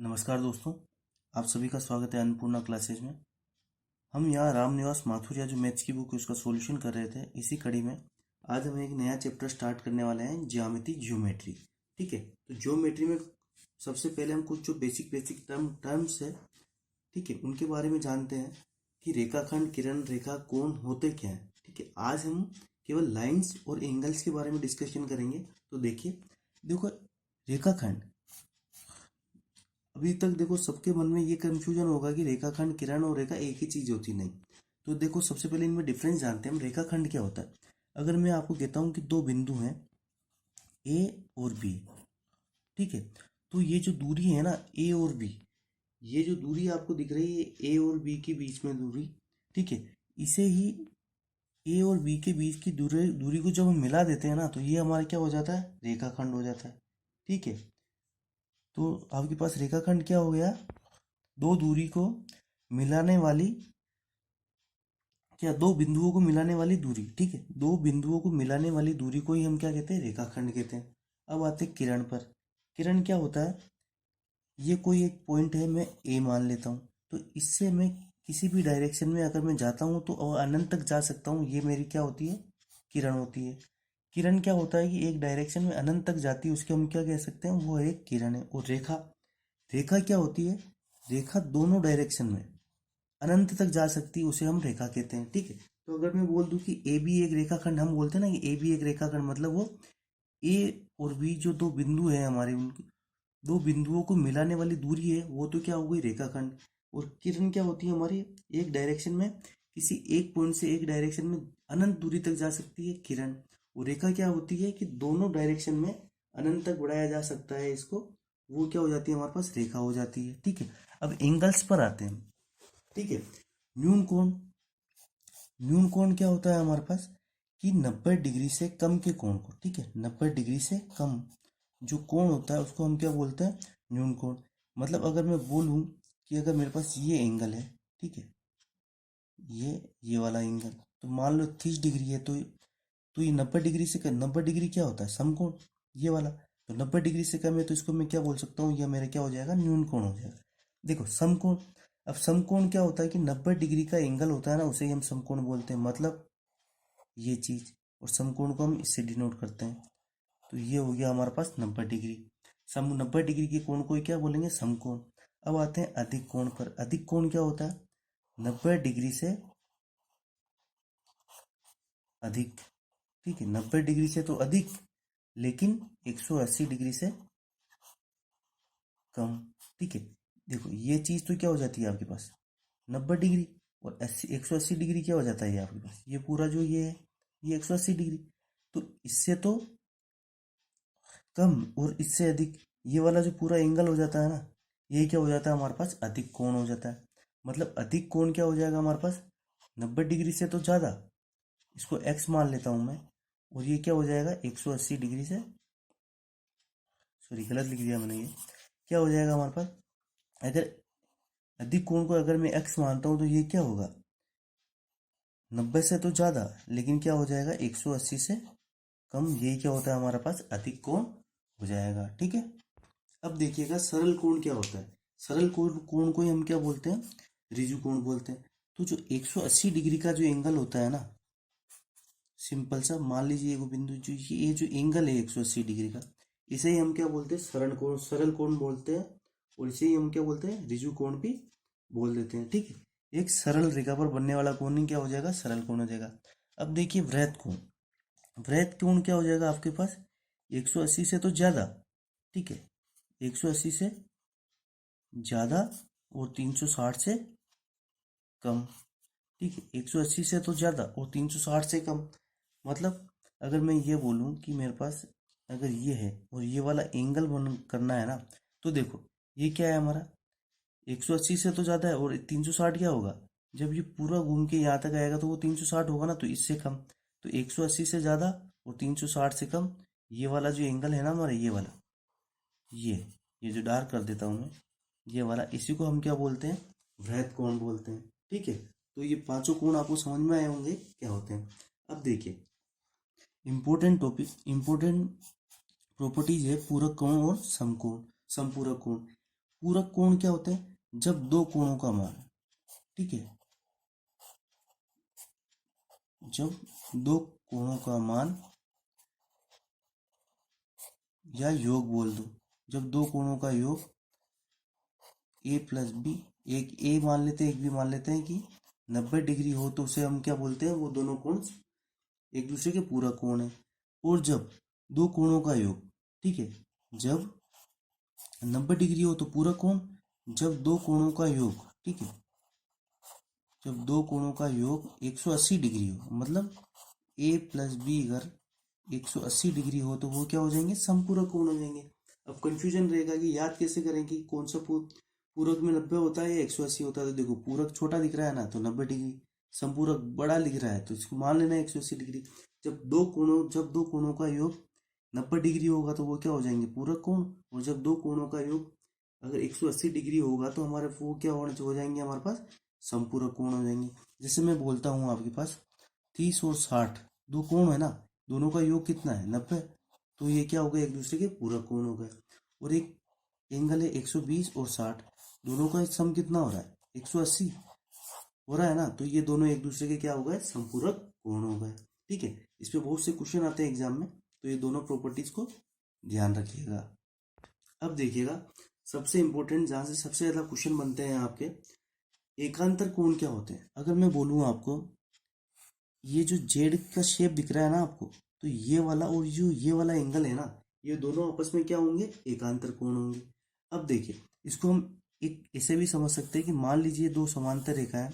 नमस्कार दोस्तों, आप सभी का स्वागत है अन्नपूर्णा क्लासेज में। हम यहाँ रामनिवास माथुर जो मैथ्स की बुक है उसका सॉल्यूशन कर रहे थे। इसी कड़ी में आज हम एक नया चैप्टर स्टार्ट करने वाले हैं, ज्योमेट्री। ठीक है, तो ज्योमेट्री में सबसे पहले हम कुछ जो बेसिक टर्म्स है, ठीक है, उनके बारे में जानते हैं कि रेखाखंड, किरण रेखा, कोण होते क्या है। ठीक है, आज हम केवल लाइन्स और एंगल्स के बारे में डिस्कशन करेंगे। तो देखो रेखाखंड, अभी तक देखो सबके मन में ये कंफ्यूजन होगा कि रेखाखंड, किरण और रेखा एक ही चीज होती नहीं। तो देखो सबसे पहले इनमें डिफरेंस जानते हैं हम। रेखाखंड क्या होता है? अगर मैं आपको कहता हूं कि दो बिंदु हैं ए और बी, ठीक है, तो ये जो दूरी है ना ए और बी, ये जो दूरी आपको दिख रही है ए और बी के बीच में दूरी, ठीक है, इसे ही ए और बी के बीच की दूरी दूरी को जब हम मिला देते हैं ना, तो ये हमारा क्या हो जाता है? रेखाखंड हो जाता है। ठीक है, तो आपके पास रेखाखंड क्या हो गया? दो दूरी को मिलाने वाली, क्या, दो बिंदुओं को मिलाने वाली दूरी। ठीक है, दो बिंदुओं को मिलाने वाली दूरी को ही हम क्या कहते हैं? रेखाखंड कहते हैं। अब आते हैं किरण पर। किरण क्या होता है? ये कोई एक पॉइंट है, मैं ए मान लेता हूँ, तो इससे मैं किसी भी डायरेक्शन में अगर मैं जाता हूँ तो और अनंत तक जा सकता हूँ। ये मेरी क्या होती है? किरण होती है। किरण क्या होता है कि एक डायरेक्शन में अनंत तक जाती है, उसके हम क्या कह सकते हैं? वो एक किरण है। और रेखा, रेखा क्या होती है? रेखा दोनों डायरेक्शन में अनंत तक जा सकती है, उसे हम रेखा कहते हैं। ठीक है, तो अगर मैं बोल दूं कि ए बी एक रेखाखंड, हम बोलते हैं ना कि ए बी एक रेखाखंड, मतलब वो ए और बी जो दो बिंदु है हमारे, उनकी दो बिंदुओं को मिलाने वाली दूरी है, वो तो क्या हो गई? रेखाखंड। और किरण क्या होती है हमारी? एक डायरेक्शन में, किसी एक पॉइंट से एक डायरेक्शन में अनंत दूरी तक जा सकती है, किरण। और रेखा क्या होती है कि दोनों डायरेक्शन में अनंत तक बढ़ाया जा सकता है इसको, वो क्या हो जाती है? हमारे पास रेखा हो जाती है। ठीक है, अब एंगल्स पर आते हैं। ठीक है, न्यून कोण। न्यून कोण क्या होता है हमारे पास? कि 90 डिग्री से कम के कोण को, ठीक है, 90 डिग्री से कम जो कोण होता है उसको हम क्या बोलते हैं? न्यून कोण। मतलब अगर मैं बोलूं कि अगर मेरे पास ये एंगल है, ठीक है, ये वाला एंगल, तो मान लो 30 डिग्री है, तो ये 90 डिग्री से कम। 90 डिग्री क्या होता है? समकोण, ये वाला। तो 90 डिग्री से कम है, तो इसको मैं क्या बोल सकता हूँ? यह मेरा क्या हो जाएगा? न्यून कोण हो जाएगा। देखो समकोण, अब समकोण क्या होता है कि 90 डिग्री का एंगल होता है ना, उसे ही हम समकोण बोलते हैं। मतलब ये चीज, और समकोण को हम इससे डिनोट करते हैं। तो ये हो गया हमारे पास 90 डिग्री। सम 90 डिग्री के कोण को ही क्या बोलेंगे? समकोण। अब आते हैं अधिक कोण पर। अधिक कोण क्या होता है? 90 डिग्री से अधिक। ठीक है, 90 डिग्री से तो अधिक, लेकिन 180 डिग्री से कम। ठीक है, देखो ये चीज तो क्या हो जाती है आपके पास? 90 डिग्री, और 180 डिग्री क्या हो जाता है ये आपके पास? ये पूरा जो ये है, ये 180 डिग्री। तो इससे तो कम और इससे अधिक, ये वाला जो पूरा एंगल हो जाता है ना, ये क्या हो जाता है हमारे पास? अधिक कोण हो जाता है। मतलब अधिक कोण क्या हो जाएगा हमारे पास? 90 डिग्री से तो ज्यादा, इसको एक्स मान लेता हूं मैं, और ये क्या हो जाएगा? 180 डिग्री से, सॉरी गलत लिख दिया मैंने, ये क्या हो जाएगा हमारे पास? अगर अधिक कोण को अगर मैं एक्स मानता हूं, तो ये क्या होगा? 90 से तो ज्यादा, लेकिन क्या हो जाएगा? 180 से कम। यही क्या होता है हमारे पास? अधिक कोण हो जाएगा। ठीक है, अब देखिएगा सरल कोण क्या होता है। सरल कोण कोण को ही हम क्या बोलते हैं? ऋजु कोण बोलते हैं। तो जो 180 डिग्री का जो एंगल होता है ना, सिंपल सा मान लीजिए एक बिंदु, जो ये जो एंगल है 180 डिग्री का, इसे ही हम क्या बोलते हैं? सरल कोण, सरल कोण बोलते हैं। और इसे ही हम क्या बोलते हैं? ऋजु कोण भी बोल देते हैं। ठीक है, एक सरल रेखा पर बनने वाला कोण ही क्या हो जाएगा? सरल कोण हो जाएगा। अब देखिए वृत्त कोण। वृत्त कोण क्या हो जाएगा आपके पास? 180 से तो ज्यादा, ठीक है, 180 से ज्यादा और 360 से कम। ठीक है, 180 से तो ज्यादा और 360 से कम। मतलब अगर मैं ये बोलूं कि मेरे पास अगर ये है और ये वाला एंगल बन करना है ना, तो देखो ये क्या है हमारा? 180 से तो ज्यादा है, और 360 क्या होगा? जब ये पूरा घूम के यहाँ तक आएगा तो वो 360 होगा ना, तो इससे कम। तो 180 से ज्यादा और 360 से कम, ये वाला जो एंगल है ना हमारा, ये वाला, ये जो डार्क कर देता हूं मैं, ये वाला, इसी को हम क्या बोलते हैं? वृत्त कोण बोलते हैं। ठीक है, तो ये पांचों कोण आपको समझ में आए होंगे क्या होते हैं। अब देखिए इंपॉर्टेंट टॉपिक, इंपॉर्टेंट प्रॉपर्टीज है पूरक कोण और समकोण, समपूरक कोण। पूरक कोण क्या होते हैं? जब दो कोणों का मान, ठीक है, जब दो कोणों का मान या योग बोल दो, जब दो कोणों का योग ए प्लस बी, एक ए मान लेते हैं एक बी मान लेते हैं, कि 90 डिग्री हो तो उसे हम क्या बोलते हैं? वो दोनों कोण एक दूसरे के पूरक कोण है। और जब दो कोणों का योग, ठीक है, जब 90 डिग्री हो तो पूरक कोण, जब दो कोणों का योग, ठीक है, जब दो कोणों का योग 180 डिग्री हो, मतलब ए प्लस बी अगर 180 डिग्री हो तो वो क्या हो जाएंगे? समपूरक कोण हो जाएंगे। अब कंफ्यूजन रहेगा कि याद कैसे करें कि कौन सा पूरक में 90 होता है या 180 होता है। तो देखो, पूरक छोटा दिख रहा है ना तो 90 डिग्री, समपूरक बड़ा लिख रहा है तो इसको मान लेना 180 डिग्री। जब दो कोणों का योग 90 डिग्री होगा तो वो क्या हो जाएंगे? पूरक कोण। और जब दो कोणों का योग अगर 180 डिग्री होगा तो हमारे वो क्या हो जाएंगे? हमारे पास समपूरक कोण हो जाएंगे। जैसे मैं बोलता हूँ आपके पास 30 और 60 दो कोण है ना, दोनों का योग कितना है? 90। तो ये क्या हो गया? एक दूसरे के पूरक कोण हो गए। और एक एंगल है 120 और 60, दोनों का सम कितना हो रहा है? 180 हो रहा है ना, तो ये दोनों एक दूसरे के क्या हो गए? संपूरक कोण हो गए। ठीक है, इस पे बहुत से क्वेश्चन आते हैं एग्जाम में, तो ये दोनों प्रॉपर्टीज को ध्यान रखिएगा। अब देखिएगा, सबसे इंपॉर्टेंट जहां से सबसे ज्यादा क्वेश्चन बनते हैं आपके, एकांतर कोण क्या होते हैं। अगर मैं बोलूँ आपको, ये जो जेड का शेप दिख रहा है ना आपको, तो ये वाला और जो ये वाला एंगल है ना, ये दोनों आपस में क्या होंगे? एकांतर कोण होंगे। अब देखिए, इसको हम एक ऐसे भी समझ सकते हैं कि मान लीजिए दो समांतर रेखा है,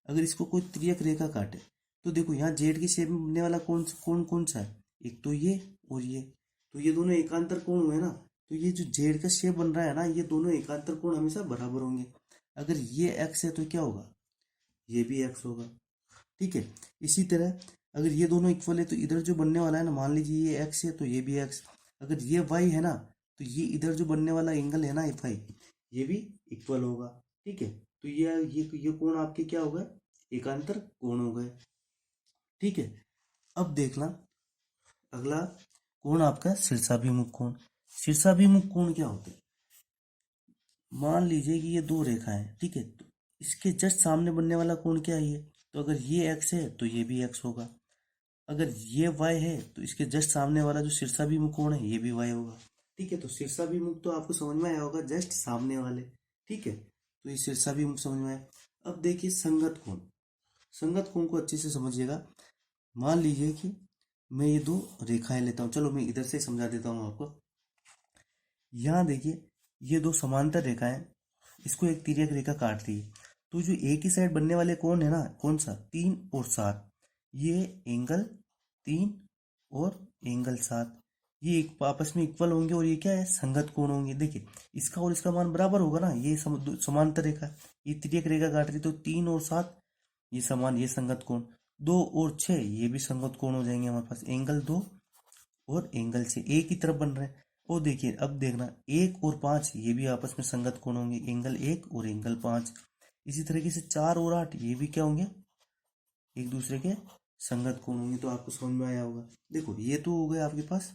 अगर इसको कोई तिर्यक रेखा काटे तो देखो यहाँ जेड के शेप में बनने वाला कौन सा है? एक तो ये और ये, तो ये दोनों एकांतर कोण हुए ना। तो ये जो जेड का शेप बन रहा है ना, ये दोनों एकांतर कोण हमेशा बराबर होंगे। अगर ये एक्स है तो क्या होगा? ये भी एक्स होगा। ठीक है, इसी तरह अगर ये दोनों इक्वल है तो इधर जो बनने वाला है ना, मान लीजिए ये एक्स है तो ये भी एक्स। अगर ये वाई है ना, तो ये इधर जो बनने वाला एंगल है ना एफ आई, ये भी इक्वल होगा। ठीक है, तो ये कोण आपके क्या हो गए? एकांतर कोण हो गए। ठीक है, अब देखना अगला कोण आपका शीर्षाभिमुख कोण। शीर्षाभिमुख कोण क्या होते हैं? मान लीजिए कि ये दो रेखा है, ठीक है, तो इसके जस्ट सामने बनने वाला कोण क्या है? ये तो अगर ये एक्स है तो ये भी एक्स होगा। अगर ये y है तो इसके जस्ट सामने वाला जो शीर्षाभिमुख कोण है ये भी y होगा। ठीक है, तो शीर्षाभिमुख तो आपको समझ में आया होगा, जस्ट सामने वाले। ठीक है, तो ये शीर्षाभिमुख समझ में आया। अब देखिए संगत कोण। संगत कोण को अच्छे से समझिएगा। मान लीजिए कि मैं ये दो रेखाएं लेता हूँ, चलो मैं इधर से समझा देता हूँ आपको। यहाँ देखिए, ये दो समांतर रेखाएं, इसको एक तिर्यक रेखा काट रही है, तो जो एक ही साइड बनने वाले कोण है ना, कौन सा? 3 और 7, ये एंगल 3 और एंगल 7, ये एक आपस में इक्वल होंगे और ये क्या है? संगत कोण होंगे। देखिए, इसका और इसका मान बराबर होगा ना, ये समांतर रेखा, ये तिर्यक रेखा काट रही, तो 3 और 7 ये समान, ये संगत कोण। 2 और 6 ये भी संगत कोण हो जाएंगे हमारे पास, एंगल 2 और एंगल 6 एक ही तरफ बन रहे हैं। और देखिए, अब देखना 1 और 5 ये भी आपस में संगत कोण होंगे, एंगल 1 और एंगल 5। इसी तरीके से 4 और 8 ये भी क्या होंगे? एक दूसरे के संगत कोण होंगे। तो आपको समझ में आया होगा। देखो, ये तो हो गए आपके पास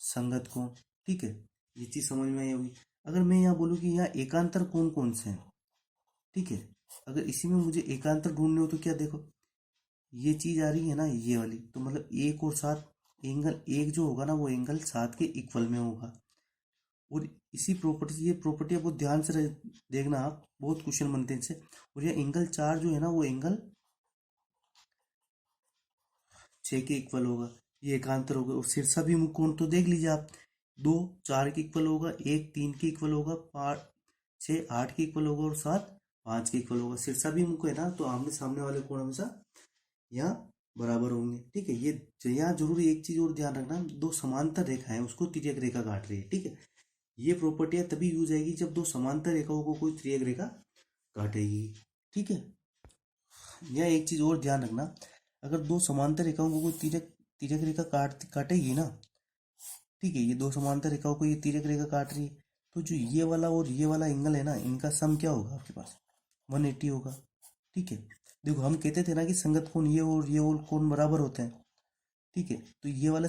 संगत कोण। ठीक है, ये चीज समझ में आई होगी। अगर मैं यहाँ बोलूँ कि यहाँ एकांतर कोण कौन से हैं, ठीक है, अगर इसी में मुझे एकांतर ढूंढने हो तो क्या, देखो ये चीज आ रही है ना, ये वाली, तो मतलब 1 और 7, एंगल 1 जो होगा ना वो एंगल 7 के इक्वल में होगा। और इसी प्रॉपर्टी, ये प्रॉपर्टी बहुत ध्यान से देखना आप, बहुत क्वेश्चन बनते हैं इससे। और ये एंगल 4 जो है ना, वो एंगल 6 के इक्वल होगा, ये एकांतर होगा। और शीर्षाभिमुख कोण तो देख लीजिए आप, 2 4 के इक्वल होगा, 1 3 के इक्वल होगा, 5 6 8 के इक्वल होगा और 7 5 के इक्वल होगा। शीर्षाभिमुख है ना, तो आमने सामने वाले कोण हमेशा यहाँ बराबर होंगे। ठीक है, ये यहाँ जरूर एक चीज और ध्यान रखना, दो समांतर रेखा है उसको तिर्यक रेखा काट रही है। ठीक है, ये प्रॉपर्टियां तभी यूज आएगी जब दो समांतर रेखाओं को कोई तिर्यक रेखा काटेगी। ठीक है, यह एक चीज और ध्यान रखना, अगर दो समांतर रेखाओं को कोई तिर्यक तिर्यक रेखा काटेगी ना, ठीक है, ये दो समांतर रेखाओं को ये तिर्यक रेखा काट रही है, तो जो ये वाला और ये वाला एंगल है ना, इनका सम क्या होगा आपके पास? 180 होगा। ठीक है, देखो हम कहते थे ना कि संगत कोण ये और कोण बराबर होते हैं। ठीक है, तो ये वाला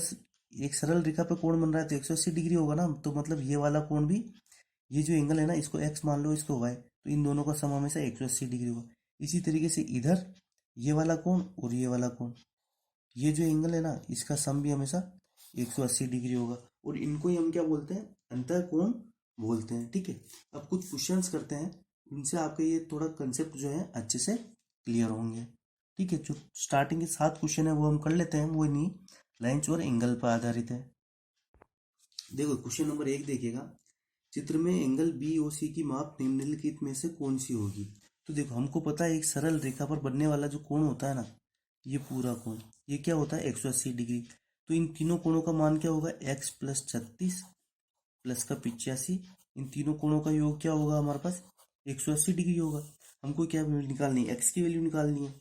एक सरल रेखा पे कोण बन रहा है तो 180 डिग्री होगा ना, तो मतलब ये वाला कोण भी ये जो एंगल है ना, इसको एक्स मान लो, इसको वाई, तो इन दोनों का सम हमेशा 180 डिग्री होगा। इसी तरीके से इधर ये वाला कोण और ये वाला कोण, ये जो एंगल है ना, इसका सम भी हमेशा 180 डिग्री होगा, और इनको ही हम क्या बोलते हैं, अंतः कोण बोलते हैं। ठीक है, अब कुछ क्वेश्चंस करते हैं, इनसे आपका ये थोड़ा कंसेप्ट जो है अच्छे से क्लियर होंगे। ठीक है, जो स्टार्टिंग के 7 क्वेश्चन है वो हम कर लेते हैं, वो नहीं लाइन्स और एंगल पर आधारित है। देखो क्वेश्चन नंबर 1 देखिएगा, चित्र में एंगल बी ओ सी की माप निम्नलिखित में से कौन सी होगी। तो देखो हमको पता है एक सरल रेखा पर बनने वाला जो कोण होता है ना, ये पूरा कोण, ये क्या होता है 180 डिग्री। तो इन तीनों कोणों का मान क्या होगा, x प्लस 36 प्लस का 85, इन तीनों कोणों का योग क्या होगा हमारे पास, 180 डिग्री होगा। हमको क्या निकालनी है, x की वैल्यू निकालनी है।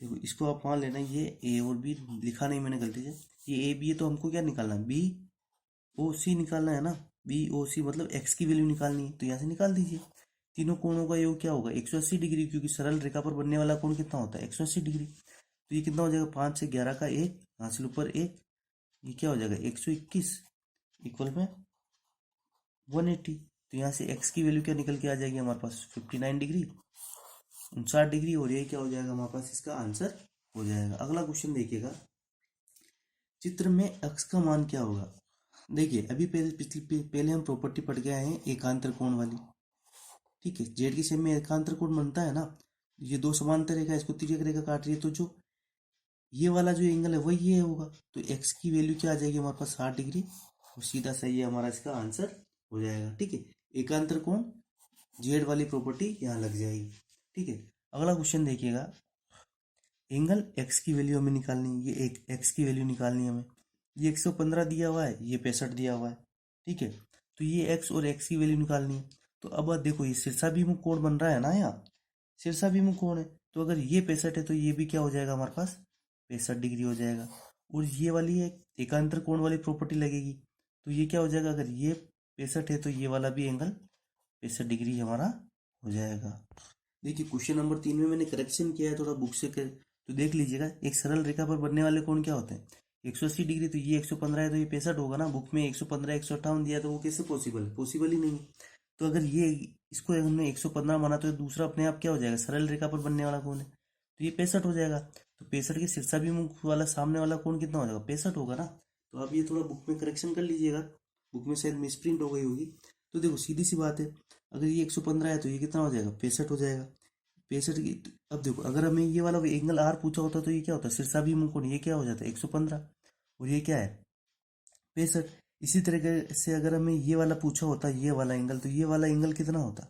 देखो इसको आप मान लेना, ये a और b लिखा नहीं मैंने गलती से, ये a b है, तो हमको क्या निकालना है, बी ओ सी निकालना है ना, बी ओ सी मतलब x की वैल्यू निकालनी है, तो यहाँ से निकाल दीजिए। तीनों कोणों का योग क्या होगा, 180 डिग्री, क्योंकि सरल रेखा पर बनने वाला कोण कितना होता है, 180 डिग्री। तो ये कितना हो जाएगा, 5 से 11 का 1, हासिल ऊपर 1, ये क्या हो जाएगा 121 इक्वल में 180। तो यहाँ से x की वैल्यू क्या निकल के आ जाएगी हमारे पास, 59 डिग्री, 59 डिग्री, और ये क्या हो जाएगा हमारे पास, इसका आंसर हो जाएगा। अगला क्वेश्चन देखिएगा, चित्र में x का मान क्या होगा। देखिए अभी पहले हम प्रॉपर्टी पढ़ के आए हैं एकांतर कोण वाली। ठीक है, जेड की शेप में एकांतर कोण बनता है ना, ये दो समांतर रेखा इसको तिर्यक रेखा काट रही है, तो जो ये वाला जो एंगल है वही ये होगा, तो x की वैल्यू क्या आ जाएगी हमारे पास, 60 डिग्री, और सीधा सही है हमारा इसका आंसर हो जाएगा। ठीक है, एकांतर कोण जेड वाली प्रॉपर्टी यहाँ लग जाएगी। ठीक है, अगला क्वेश्चन देखिएगा, एंगल x की वैल्यू हमें निकालनी है, ये एक x की वैल्यू निकालनी है हमें, ये 115 दिया हुआ है, ये 65 दिया हुआ है। ठीक है, तो ये x और x की वैल्यू निकालनी है। तो अब देखो ये शीर्षाभिमुख कोण बन रहा है ना, यहाँ शीर्षाभिमुख कोण है, तो अगर ये 65 है तो ये भी क्या हो जाएगा हमारे पास, 65 डिग्री हो जाएगा। और ये वाली है एकांतर कोण वाली प्रॉपर्टी लगेगी, तो ये क्या हो जाएगा, अगर ये 65 है तो ये वाला भी एंगल 65 डिग्री हमारा हो जाएगा। देखिए क्वेश्चन नंबर 3 में मैंने करेक्शन किया है थोड़ा बुक से कर, तो देख लीजिएगा, एक सरल रेखा पर बनने वाले कोण क्या होते हैं, 180 डिग्री, तो ये 115 है तो ये 65 होगा ना, बुक में 115 158 दिया, तो वो कैसे पॉसिबल है, पॉसिबल ही नहीं। तो अगर ये इसको हमने 115 माना, तो दूसरा अपने आप क्या हो जाएगा, सरल रेखा पर बनने वाला कोण है, तो ये 65 हो जाएगा। तो 65 के शीर्षाभिमुख वाला सामने वाला कोण कितना हो जाएगा, 65 होगा ना। तो आप ये थोड़ा बुक में करेक्शन कर लीजिएगा, बुक में शायद मिसप्रिंट हो गई होगी। तो देखो सीधी सी बात है, अगर ये 115 है तो ये कितना हो जाएगा, 65 हो जाएगा। 65 की, अब देखो अगर हमें ये वाला एंगल आर पूछा होता तो ये क्या होता है, शीर्षाभिमुख कोण, ये क्या हो जाता है 115, और ये क्या है 65। इसी तरीके से अगर हमें ये वाला पूछा होता, ये वाला एंगल, तो ये वाला एंगल कितना होता,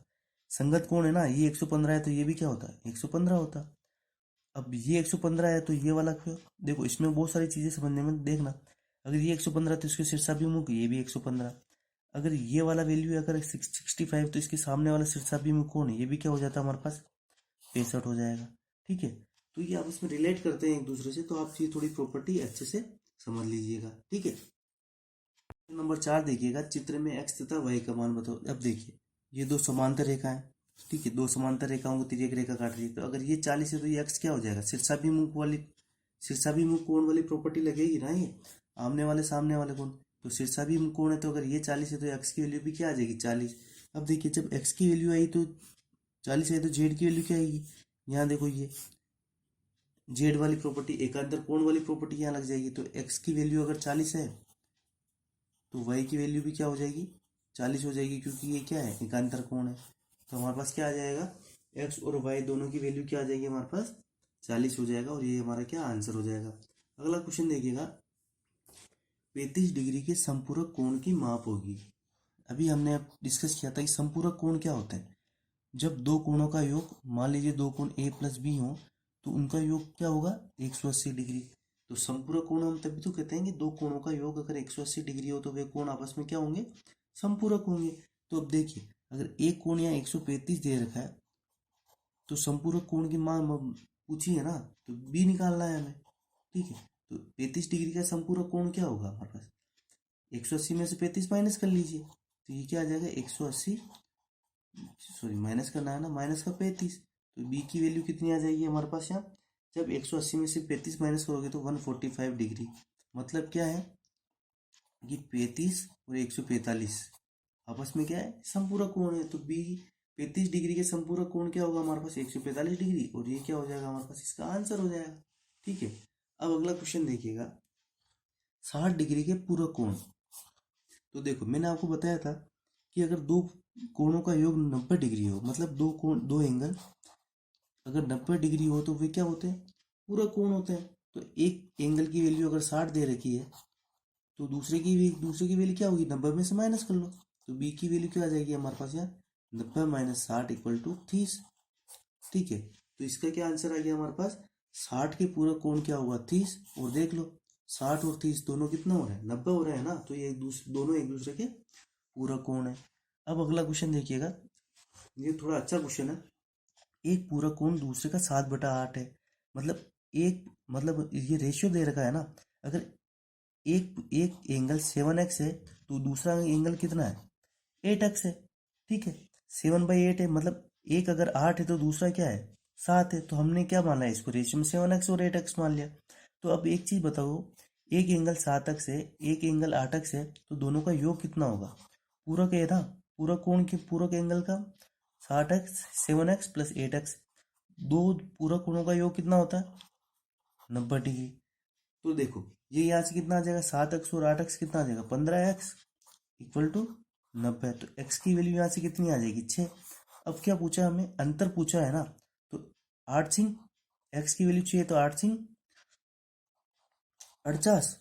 संगत कोण है ना, ये 115 है तो ये भी क्या होता है 115 होता। अब ये 115 है तो ये वाला क्यों, देखो इसमें बहुत सारी चीजें समझने में देखना, अगर ये 115 तो इसके शीर्षाभिमुख ये भी 115, अगर ये वाला वैल्यू अगर 65 तो इसके सामने वाला शीर्षाभिमुख कौन है, ये भी क्या हो जाता है हमारे पास 65 हो जाएगा। ठीक है, तो ये आप इसमें रिलेट करते हैं एक दूसरे से, तो आप ये थोड़ी प्रॉपर्टी अच्छे से समझ लीजिएगा। ठीक है, नंबर 4 देखिएगा, चित्र में x तथा y का मान बताओ। अब देखिए ये दो समांतर रेखा है, ठीक है, दो समांतर रेखाओं को तिर्यक रेखा काट रही है, तो अगर ये 40 है तो ये x क्या हो जाएगा, शीर्षाभिमुख कोण वाली प्रॉपर्टी लगेगी ना, ये आमने वाले सामने वाले कोण, तो शीर्षाभिमुख कोण है, तो अगर ये 40 है तो x की वैल्यू भी क्या आ जाएगी 40। अब देखिए जब x की वैल्यू आई तो 40 है, तो z की वैल्यू क्या आएगी, यहाँ देखो ये z वाली प्रॉपर्टी एकांतर कोण वाली प्रॉपर्टी यहाँ लग जाएगी, तो x की वैल्यू अगर 40 है तो y की वैल्यू भी क्या हो जाएगी 40 हो जाएगी, क्योंकि ये क्या है एकांतर कोण है। तो हमारे पास क्या आ जाएगा, x और y दोनों की वैल्यू क्या आ जाएगी हमारे पास 40 हो जाएगा, और ये हमारा क्या आंसर हो जाएगा। अगला क्वेश्चन देखिएगा, 35 डिग्री के संपूरक कोण की माप होगी। अभी हमने डिस्कस किया था कि संपूरक कोण क्या होता है, जब दो कोणों का योग, मान लीजिए दो कोण a प्लस बी हो, तो उनका योग क्या होगा 180 डिग्री। तो संपूरक कोण हम तभी तो कहते हैं कि दो कोणों का योग अगर 180 डिग्री हो तो वे कोण आपस में क्या होंगे, संपूरक होंगे। तो अब देखिए अगर एक कोण यहाँ 135 दे रखा है, तो संपूरक कोण की मान पूछी है ना, तो बी निकालना है हमें। ठीक है, तो 35 डिग्री का संपूरक कोण क्या होगा हमारे पास, 180 में से 35 माइनस कर लीजिए, तो ये क्या आ जाएगा 180, सॉरी माइनस करना है ना, माइनस का 35, तो बी की वैल्यू कितनी आ जाएगी हमारे पास यहाँ, जब 180 में से 35 माइनस करोगे तो 145 डिग्री। मतलब क्या है कि 35 और 145, आपस में क्या है, समपूरक कोण है। तो बी 35 डिग्री के समपूरक कोण क्या होगा हमारे पास, 145 डिग्री, और ये क्या हो जाएगा हमारे पास, इसका आंसर हो जाएगा। ठीक है, अब अगला क्वेश्चन देखिएगा, 60 डिग्री के पूरक कोण। तो देखो मैंने आपको बताया था कि अगर दो कोणों का योग 90 डिग्री हो, मतलब दो एंगल अगर 90 डिग्री हो तो वे क्या होते हैं, पूरक कोण होते हैं। तो एक एंगल की वैल्यू अगर 60 दे रखी है तो दूसरे की वैल्यू क्या होगी, 90 में से माइनस कर लो। तो बी की वैल्यू क्या आ जाएगी हमारे पास यार, 90 माइनस 60 इक्वल टू 30। ठीक है, तो इसका क्या आंसर आ गया हमारे पास, 60 के पूरक कोण क्या होगा, 30। और देख लो 60 और 30 दोनों कितना हो रहा है, 90 हो रहा है ना। तो ये दोनों एक दूसरे के पूरक कोण है। अब अगला क्वेश्चन देखिएगा, ये थोड़ा अच्छा क्वेश्चन है। एक पूरक कोण दूसरे का 7/8 है। मतलब ये रेशियो दे रखा है ना। अगर एक एक एंगल 7x है तो दूसरा एंगल कितना है, 8x है। ठीक है, 7/8 है, मतलब एक अगर 8 है तो दूसरा क्या है, 7 है। तो हमने क्या माना है, इसको रेशियो में 7x और 8x मान लिया। तो अब एक चीज बताओ, एक एंगल 7x है, एक एंगल 8x है, तो दोनों का योग कितना होगा, पूरक है ना। पूरक कोण के पूरक एंगल का 60x 7x प्लस 8x, दो पूरक कोणों का योग कितना होता है, 90 डिग्री। तो देखो ये यहाँ से कितना आ जाएगा, 7x और 8x कितना आ जाएगा, 15x इक्वल टू 90। तो x की वैल्यू यहाँ से कितनी आ जाएगी, 6। अब क्या पूछा हमें, अंतर पूछा है ना। तो 8 सिंह x की वैल्यू 6, तो 8 सिंह 49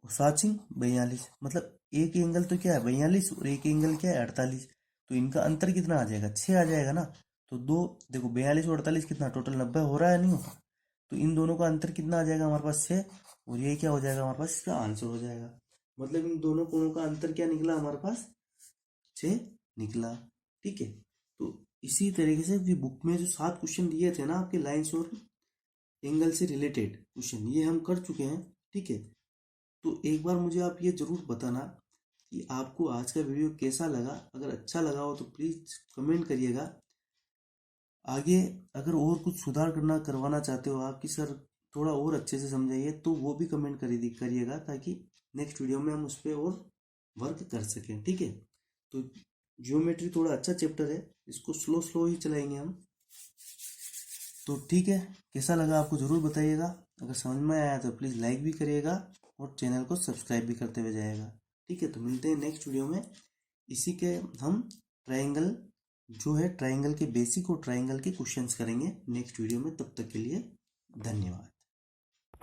और 7 सिंह 42। मतलब एक एंगल तो क्या है 42 और एक एंगल क्या है 48। तो इनका अंतर कितना आ जाएगा, 6 आ जाएगा ना। तो दो देखो 42 और 48 कितना, टोटल 90 हो रहा है नहीं होता। तो इन दोनों का अंतर कितना आ जाएगा हमारे पास, 6। और ये क्या हो जाएगा हमारे पास, इसका आंसर हो जाएगा। मतलब इन दोनों कोणों का अंतर क्या निकला हमारे पास, 6 निकला। ठीक है, तो इसी तरीके से भी बुक में जो 7 क्वेश्चन दिए थे ना आपके लाइंस और एंगल से रिलेटेड क्वेश्चन, ये हम कर चुके हैं। ठीक है, तो एक बार मुझे आप ये जरूर बताना कि आपको आज का वीडियो कैसा लगा। अगर अच्छा लगा हो तो प्लीज़ कमेंट करिएगा। आगे अगर और कुछ सुधार करवाना चाहते हो आप कि सर थोड़ा और अच्छे से समझाइए, तो वो भी कमेंट करिएगा, ताकि नेक्स्ट वीडियो में हम उस पर और वर्क कर सकें। ठीक है, तो ज्योमेट्री थोड़ा अच्छा चैप्टर है, इसको स्लो स्लो ही चलाएंगे हम। तो ठीक है, कैसा लगा आपको ज़रूर बताइएगा। अगर समझ में आया तो प्लीज़ लाइक भी करिएगा और चैनल को सब्सक्राइब भी करते हुए जाएगा। ठीक है, तो मिलते हैं नेक्स्ट वीडियो में। इसी के हम ट्रायंगल जो है, ट्रायंगल के बेसिक और ट्रायंगल के क्वेश्चंस करेंगे नेक्स्ट वीडियो में। तब तक के लिए धन्यवाद।